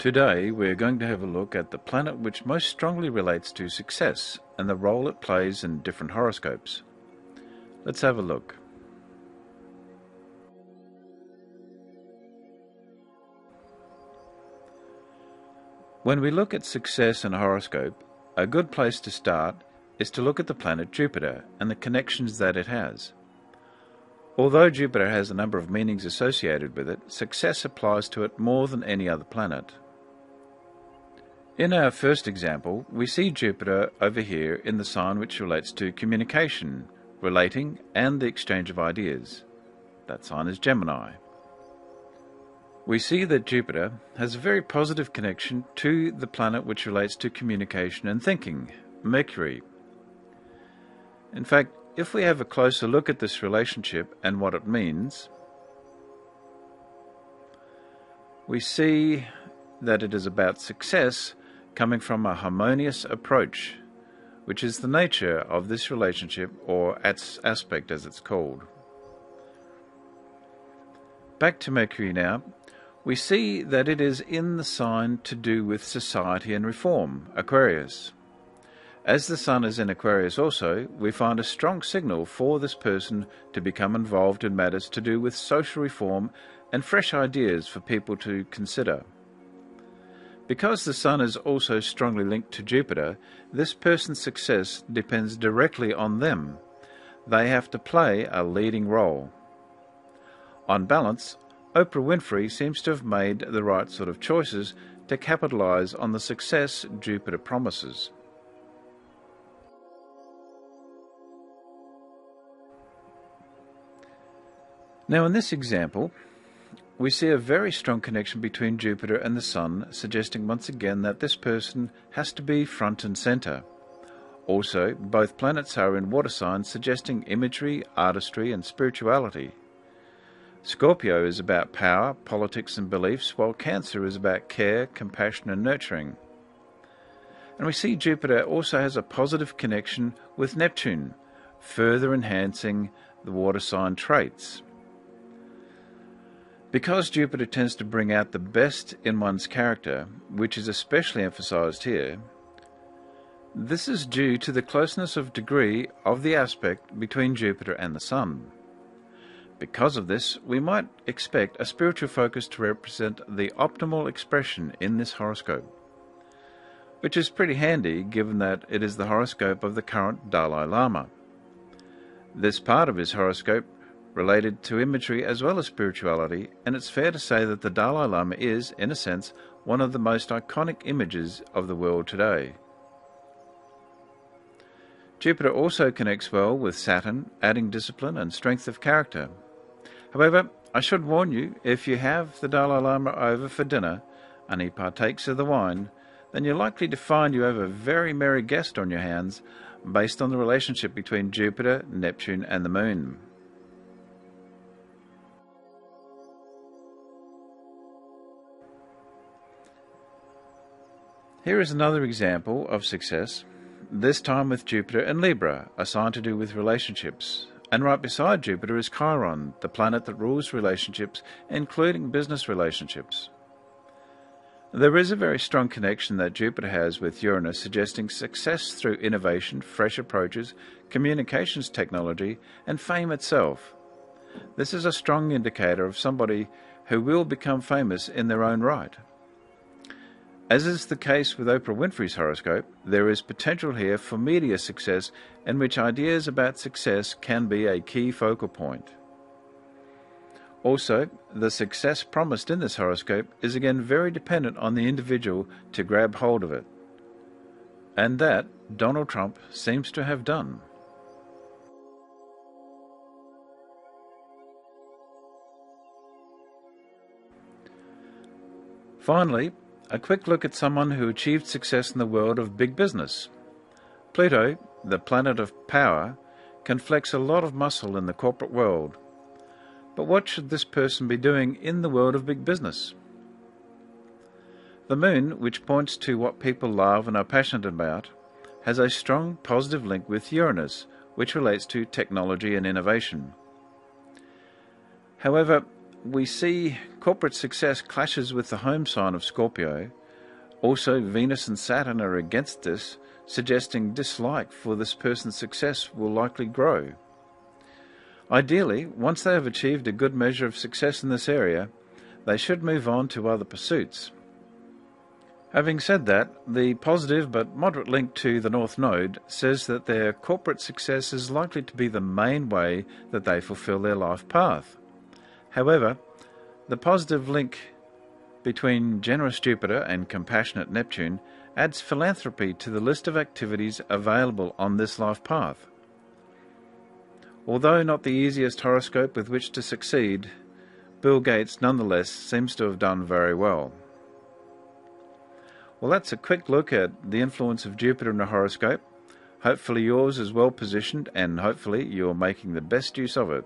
Today we're going to have a look at the planet which most strongly relates to success and the role it plays in different horoscopes. Let's have a look. When we look at success in a horoscope, a good place to start is to look at the planet Jupiter and the connections that it has. Although Jupiter has a number of meanings associated with it, success applies to it more than any other planet. In our first example, we see Jupiter over here in the sign which relates to communication, relating, and the exchange of ideas. That sign is Gemini. We see that Jupiter has a very positive connection to the planet which relates to communication and thinking, Mercury. In fact, if we have a closer look at this relationship and what it means, we see that it is about success coming from a harmonious approach, which is the nature of this relationship, or aspect as it's called. Back to Mercury now. We see that it is in the sign to do with society and reform, Aquarius. As the Sun is in Aquarius also, we find a strong signal for this person to become involved in matters to do with social reform and fresh ideas for people to consider. Because the Sun is also strongly linked to Jupiter, this person's success depends directly on them. They have to play a leading role. On balance, Oprah Winfrey seems to have made the right sort of choices to capitalize on the success Jupiter promises. Now in this example, we see a very strong connection between Jupiter and the Sun, suggesting once again that this person has to be front and center. Also, both planets are in water signs, suggesting imagery, artistry, and spirituality. Scorpio is about power, politics, and beliefs, while Cancer is about care, compassion, and nurturing. And we see Jupiter also has a positive connection with Neptune, further enhancing the water sign traits. Because Jupiter tends to bring out the best in one's character, which is especially emphasized here, this is due to the closeness of degree of the aspect between Jupiter and the Sun. Because of this, we might expect a spiritual focus to represent the optimal expression in this horoscope, which is pretty handy given that it is the horoscope of the current Dalai Lama. This part of his horoscope related to imagery as well as spirituality, and it's fair to say that the Dalai Lama is, in a sense, one of the most iconic images of the world today. Jupiter also connects well with Saturn, adding discipline and strength of character. However, I should warn you, if you have the Dalai Lama over for dinner and he partakes of the wine, then you're likely to find you have a very merry guest on your hands based on the relationship between Jupiter, Neptune and the Moon. Here is another example of success, this time with Jupiter and Libra, a sign to do with relationships. And right beside Jupiter is Chiron, the planet that rules relationships, including business relationships. There is a very strong connection that Jupiter has with Uranus, suggesting success through innovation, fresh approaches, communications technology, and fame itself. This is a strong indicator of somebody who will become famous in their own right. As is the case with Oprah Winfrey's horoscope, there is potential here for media success in which ideas about success can be a key focal point. Also, the success promised in this horoscope is again very dependent on the individual to grab hold of it. And that Donald Trump seems to have done. Finally, a quick look at someone who achieved success in the world of big business. Pluto, the planet of power, can flex a lot of muscle in the corporate world. But what should this person be doing in the world of big business? The Moon, which points to what people love and are passionate about, has a strong positive link with Uranus, which relates to technology and innovation. However, we see corporate success clashes with the home sign of Scorpio. Also, Venus and Saturn are against this, suggesting dislike for this person's success will likely grow. Ideally, once they have achieved a good measure of success in this area, they should move on to other pursuits. Having said that, the positive but moderate link to the North Node says that their corporate success is likely to be the main way that they fulfill their life path. However, the positive link between generous Jupiter and compassionate Neptune adds philanthropy to the list of activities available on this life path. Although not the easiest horoscope with which to succeed, Bill Gates nonetheless seems to have done very well. Well, that's a quick look at the influence of Jupiter in a horoscope. Hopefully yours is well positioned and hopefully you're making the best use of it.